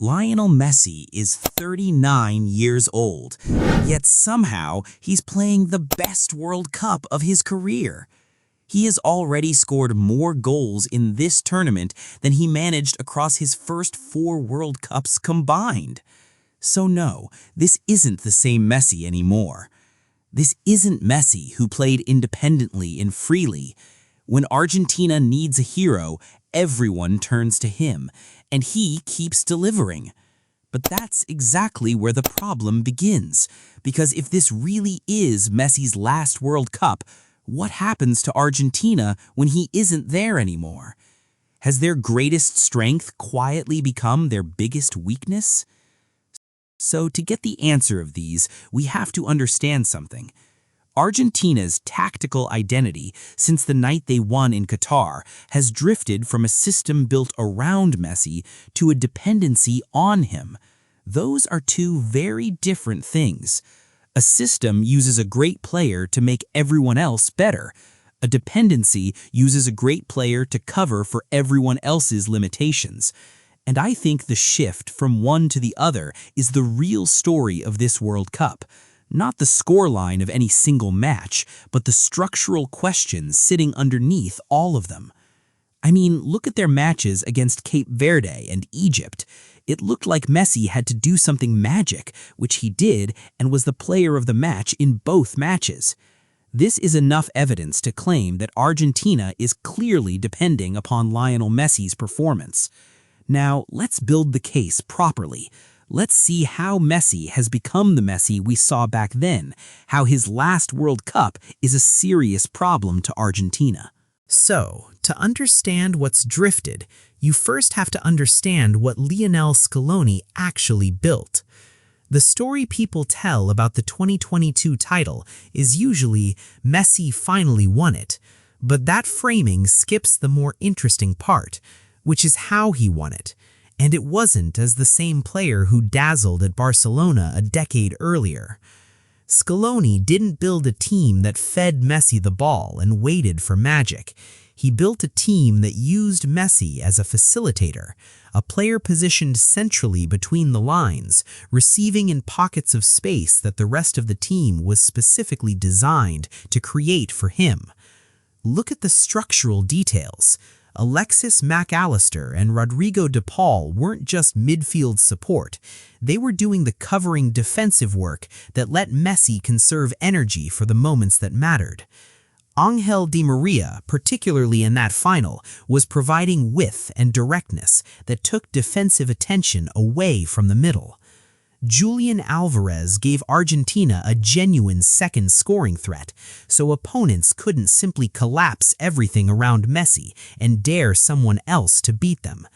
Lionel Messi is 39 years old, yet somehow he's playing the best World Cup of his career. He has already scored more goals in this tournament than he managed across his first 4 World Cups combined. So no, this isn't the same Messi anymore. This isn't Messi who played independently and freely. When Argentina needs a hero, everyone turns to him, and he keeps delivering. But that's exactly where the problem begins, because if this really is Messi's last World Cup, what happens to Argentina when he isn't there anymore? Has their greatest strength quietly become their biggest weakness? So to get the answer of these, we have to understand something. Argentina's tactical identity since the night they won in Qatar has drifted from a system built around Messi to a dependency on him. Those are two very different things. A system uses a great player to make everyone else better. A dependency uses a great player to cover for everyone else's limitations. And I think the shift from one to the other is the real story of this World Cup. Not the scoreline of any single match, but the structural questions sitting underneath all of them. I mean, look at their matches against Cape Verde and Egypt. It looked like Messi had to do something magic, which he did, and was the player of the match in both matches. This is enough evidence to claim that Argentina is clearly depending upon Lionel Messi's performance. Now, let's build the case properly. Let's see how Messi has become the Messi we saw back then, how his last World Cup is a serious problem to Argentina. So, to understand what's drifted, you first have to understand what Lionel Scaloni actually built. The story people tell about the 2022 title is usually Messi finally won it, but that framing skips the more interesting part, which is how he won it. And it wasn't as the same player who dazzled at Barcelona a decade earlier. Scaloni didn't build a team that fed Messi the ball and waited for magic. He built a team that used Messi as a facilitator, a player positioned centrally between the lines, receiving in pockets of space that the rest of the team was specifically designed to create for him. Look at the structural details. Alexis Mac Allister and Rodrigo de Paul weren't just midfield support. They were doing the covering defensive work that let Messi conserve energy for the moments that mattered. Ángel Di María, particularly in that final, was providing width and directness that took defensive attention away from the middle. Julian Alvarez gave Argentina a genuine second scoring threat, so opponents couldn't simply collapse everything around Messi and dare someone else to beat them.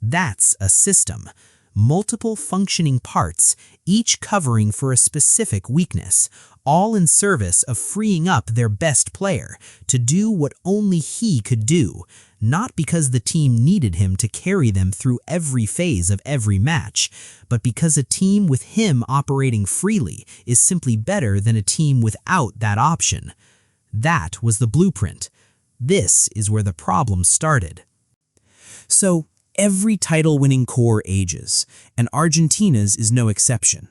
That's a system. Multiple functioning parts, each covering for a specific weakness, all in service of freeing up their best player to do what only he could do, not because the team needed him to carry them through every phase of every match, but because a team with him operating freely is simply better than a team without that option. That was the blueprint. This is where the problem started. So, every title-winning core ages, and Argentina's is no exception.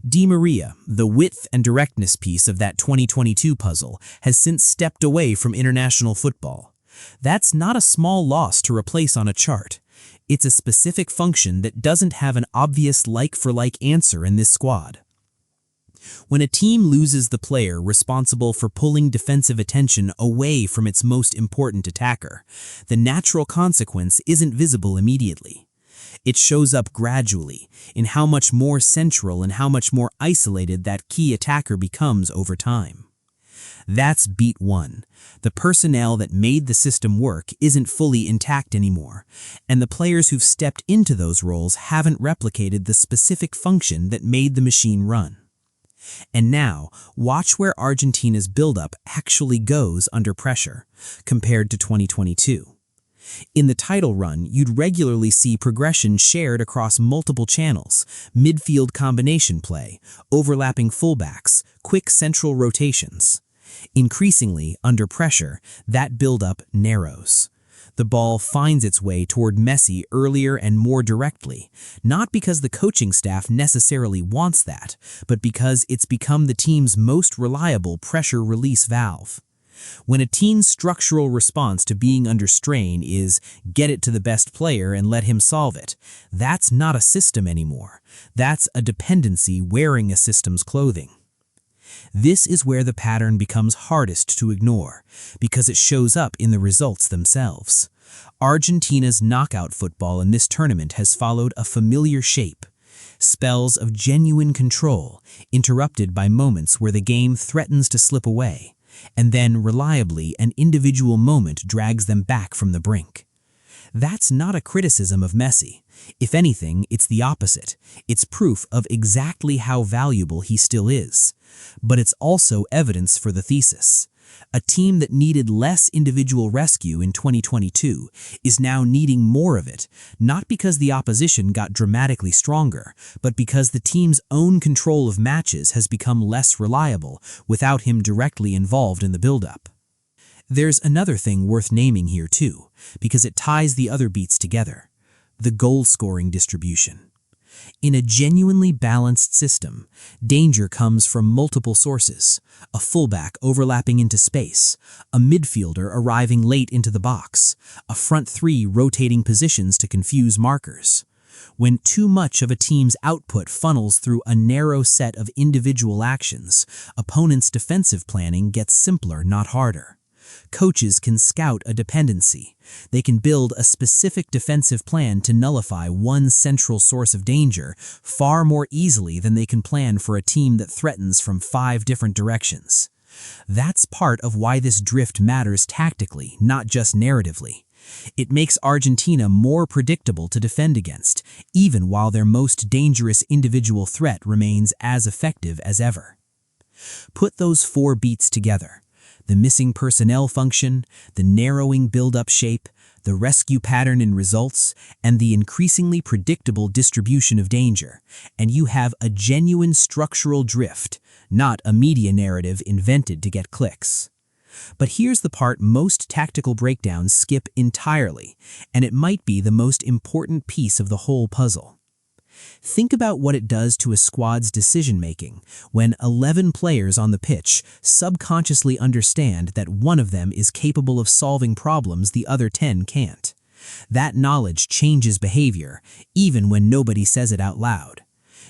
Di María, the width and directness piece of that 2022 puzzle, has since stepped away from international football. That's not a small loss to replace on a chart. It's a specific function that doesn't have an obvious like-for-like answer in this squad. When a team loses the player responsible for pulling defensive attention away from its most important attacker, the natural consequence isn't visible immediately. It shows up gradually in how much more central and how much more isolated that key attacker becomes over time. That's beat one. The personnel that made the system work isn't fully intact anymore, and the players who've stepped into those roles haven't replicated the specific function that made the machine run. And now, watch where Argentina's buildup actually goes under pressure, compared to 2022. In the title run, you'd regularly see progression shared across multiple channels, midfield combination play, overlapping fullbacks, quick central rotations. Increasingly, under pressure, that buildup narrows. The ball finds its way toward Messi earlier and more directly, not because the coaching staff necessarily wants that, but because it's become the team's most reliable pressure release valve. When a team's structural response to being under strain is get it to the best player and let him solve it, that's not a system anymore. That's a dependency wearing a system's clothing. This is where the pattern becomes hardest to ignore, because it shows up in the results themselves. Argentina's knockout football in this tournament has followed a familiar shape. Spells of genuine control, interrupted by moments where the game threatens to slip away, and then reliably an individual moment drags them back from the brink. That's not a criticism of Messi. If anything, it's the opposite. It's proof of exactly how valuable he still is. But it's also evidence for the thesis. A team that needed less individual rescue in 2022 is now needing more of it, not because the opposition got dramatically stronger, but because the team's own control of matches has become less reliable without him directly involved in the build-up. There's another thing worth naming here too, because it ties the other beats together: the goal-scoring distribution. In a genuinely balanced system, danger comes from multiple sources: a fullback overlapping into space, a midfielder arriving late into the box, a front three rotating positions to confuse markers. When too much of a team's output funnels through a narrow set of individual actions, opponents' defensive planning gets simpler, not harder. Coaches can scout a dependency. They can build a specific defensive plan to nullify one central source of danger far more easily than they can plan for a team that threatens from 5 different directions. That's part of why this drift matters tactically, not just narratively. It makes Argentina more predictable to defend against, even while their most dangerous individual threat remains as effective as ever. Put those 4 beats together: the missing personnel function, the narrowing build-up shape, the rescue pattern in results, and the increasingly predictable distribution of danger, and you have a genuine structural drift, not a media narrative invented to get clicks. But here's the part most tactical breakdowns skip entirely, and it might be the most important piece of the whole puzzle. Think about what it does to a squad's decision-making when 11 players on the pitch subconsciously understand that one of them is capable of solving problems the other 10 can't. That knowledge changes behavior, even when nobody says it out loud.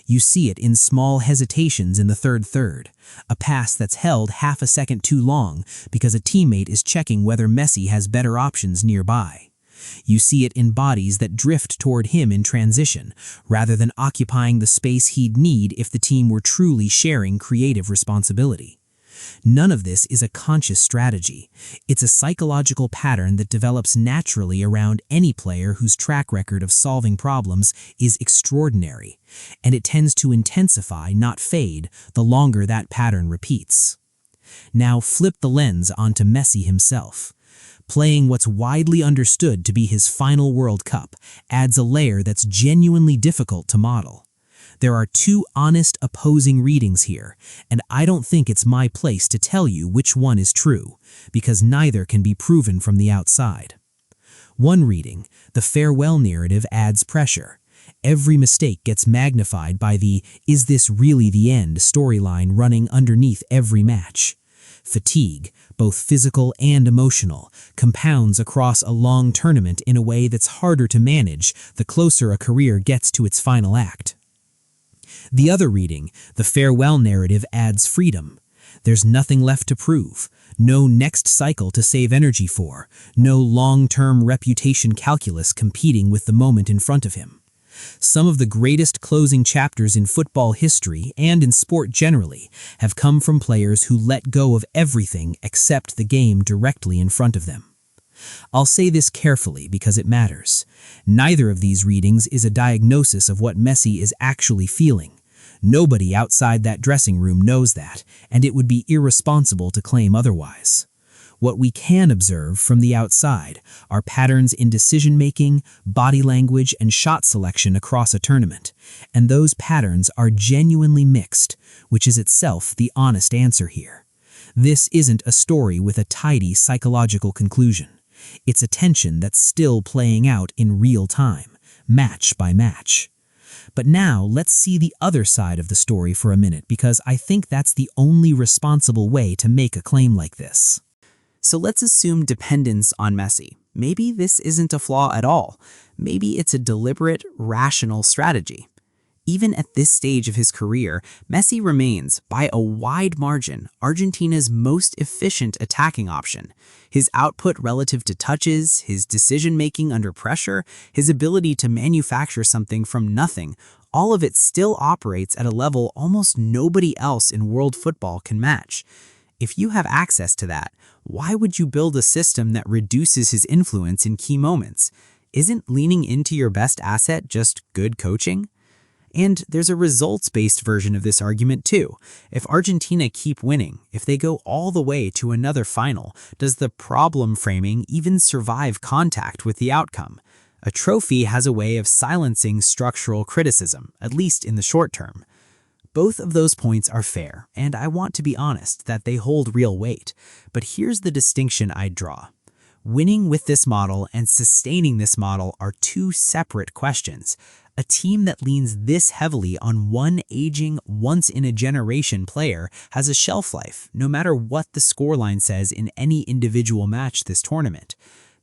You see it in small hesitations in the third, a pass that's held half a second too long because a teammate is checking whether Messi has better options nearby. You see it in bodies that drift toward him in transition, rather than occupying the space he'd need if the team were truly sharing creative responsibility. None of this is a conscious strategy. It's a psychological pattern that develops naturally around any player whose track record of solving problems is extraordinary, and it tends to intensify, not fade, the longer that pattern repeats. Now flip the lens onto Messi himself. Playing what's widely understood to be his final World Cup adds a layer that's genuinely difficult to model. There are 2 honest opposing readings here, and I don't think it's my place to tell you which one is true, because neither can be proven from the outside. One reading, the farewell narrative, adds pressure. Every mistake gets magnified by the "is this really the end" storyline running underneath every match. Fatigue, both physical and emotional, compounds across a long tournament in a way that's harder to manage the closer a career gets to its final act. The other reading, the farewell narrative, adds freedom. There's nothing left to prove, no next cycle to save energy for, no long-term reputation calculus competing with the moment in front of him. Some of the greatest closing chapters in football history and in sport generally have come from players who let go of everything except the game directly in front of them. I'll say this carefully because it matters. Neither of these readings is a diagnosis of what Messi is actually feeling. Nobody outside that dressing room knows that, and it would be irresponsible to claim otherwise. What we can observe from the outside are patterns in decision-making, body language, and shot selection across a tournament, and those patterns are genuinely mixed, which is itself the honest answer here. This isn't a story with a tidy psychological conclusion. It's a tension that's still playing out in real time, match by match. But now let's see the other side of the story for a minute, because I think that's the only responsible way to make a claim like this. So let's assume dependence on Messi. Maybe this isn't a flaw at all. Maybe it's a deliberate, rational strategy. Even at this stage of his career, Messi remains, by a wide margin, Argentina's most efficient attacking option. His output relative to touches, his decision-making under pressure, his ability to manufacture something from nothing, all of it still operates at a level almost nobody else in world football can match. If you have access to that, why would you build a system that reduces his influence in key moments? Isn't leaning into your best asset just good coaching? And there's a results-based version of this argument too. If Argentina keep winning, if they go all the way to another final, does the problem framing even survive contact with the outcome? A trophy has a way of silencing structural criticism, at least in the short term. Both of those points are fair, and I want to be honest that they hold real weight. But here's the distinction I'd draw. Winning with this model and sustaining this model are two separate questions. A team that leans this heavily on one aging, once-in-a-generation player has a shelf life, no matter what the scoreline says in any individual match this tournament.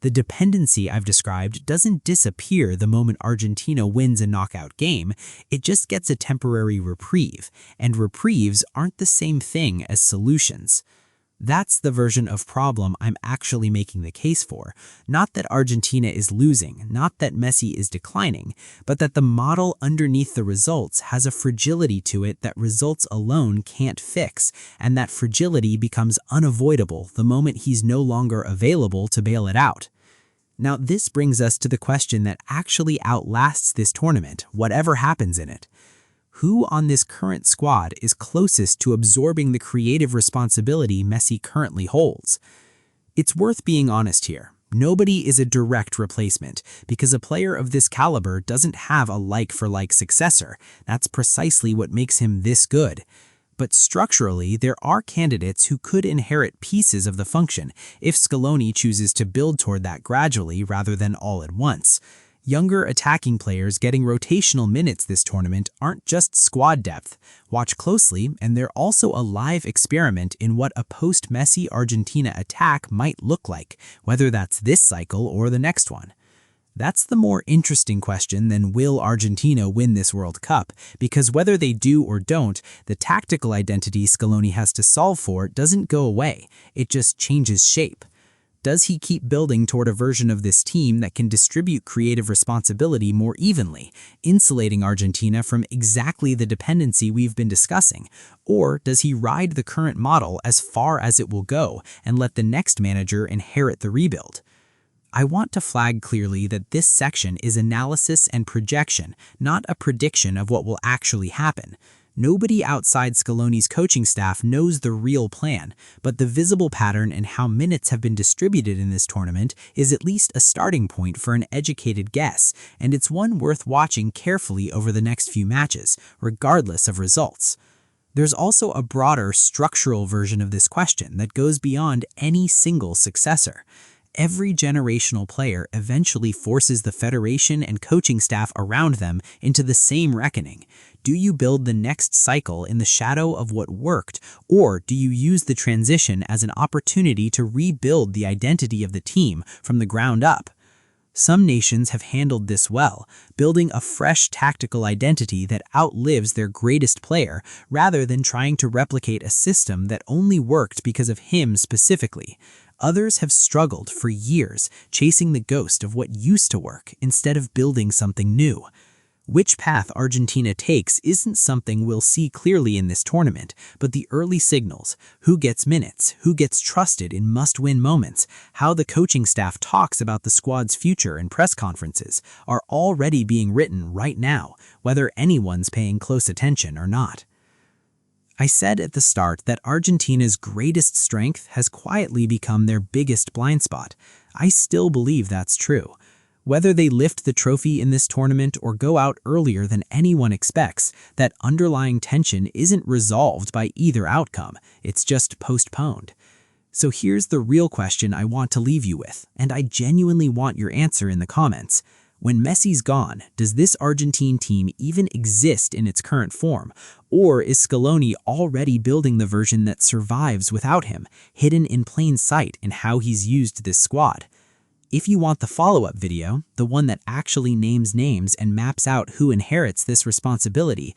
The dependency I've described doesn't disappear the moment Argentina wins a knockout game, it just gets a temporary reprieve, and reprieves aren't the same thing as solutions. That's the version of problem I'm actually making the case for. Not that Argentina is losing, not that Messi is declining, but that the model underneath the results has a fragility to it that results alone can't fix, and that fragility becomes unavoidable the moment he's no longer available to bail it out. Now, this brings us to the question that actually outlasts this tournament, whatever happens in it. Who on this current squad is closest to absorbing the creative responsibility Messi currently holds? It's worth being honest here. Nobody is a direct replacement, because a player of this caliber doesn't have a like-for-like successor. That's precisely what makes him this good. But structurally, there are candidates who could inherit pieces of the function if Scaloni chooses to build toward that gradually rather than all at once. Younger attacking players getting rotational minutes this tournament aren't just squad depth. Watch closely, and they're also a live experiment in what a post-Messi Argentina attack might look like, whether that's this cycle or the next one. That's the more interesting question than will Argentina win this World Cup, because whether they do or don't, the tactical identity Scaloni has to solve for doesn't go away, it just changes shape. Does he keep building toward a version of this team that can distribute creative responsibility more evenly, insulating Argentina from exactly the dependency we've been discussing? Or does he ride the current model as far as it will go and let the next manager inherit the rebuild? I want to flag clearly that this section is analysis and projection, not a prediction of what will actually happen. Nobody outside Scaloni's coaching staff knows the real plan, but the visible pattern and how minutes have been distributed in this tournament is at least a starting point for an educated guess, and it's one worth watching carefully over the next few matches, regardless of results. There's also a broader structural version of this question that goes beyond any single successor. Every generational player eventually forces the federation and coaching staff around them into the same reckoning. Do you build the next cycle in the shadow of what worked, or do you use the transition as an opportunity to rebuild the identity of the team from the ground up? Some nations have handled this well, building a fresh tactical identity that outlives their greatest player, rather than trying to replicate a system that only worked because of him specifically. Others have struggled for years, chasing the ghost of what used to work instead of building something new. Which path Argentina takes isn't something we'll see clearly in this tournament, but the early signals, who gets minutes, who gets trusted in must-win moments, how the coaching staff talks about the squad's future in press conferences, are already being written right now, whether anyone's paying close attention or not. I said at the start that Argentina's greatest strength has quietly become their biggest blind spot. I still believe that's true. Whether they lift the trophy in this tournament or go out earlier than anyone expects, that underlying tension isn't resolved by either outcome, it's just postponed. So here's the real question I want to leave you with, and I genuinely want your answer in the comments. When Messi's gone, does this Argentine team even exist in its current form? Or is Scaloni already building the version that survives without him, hidden in plain sight in how he's used this squad? If you want the follow-up video, the one that actually names names and maps out who inherits this responsibility,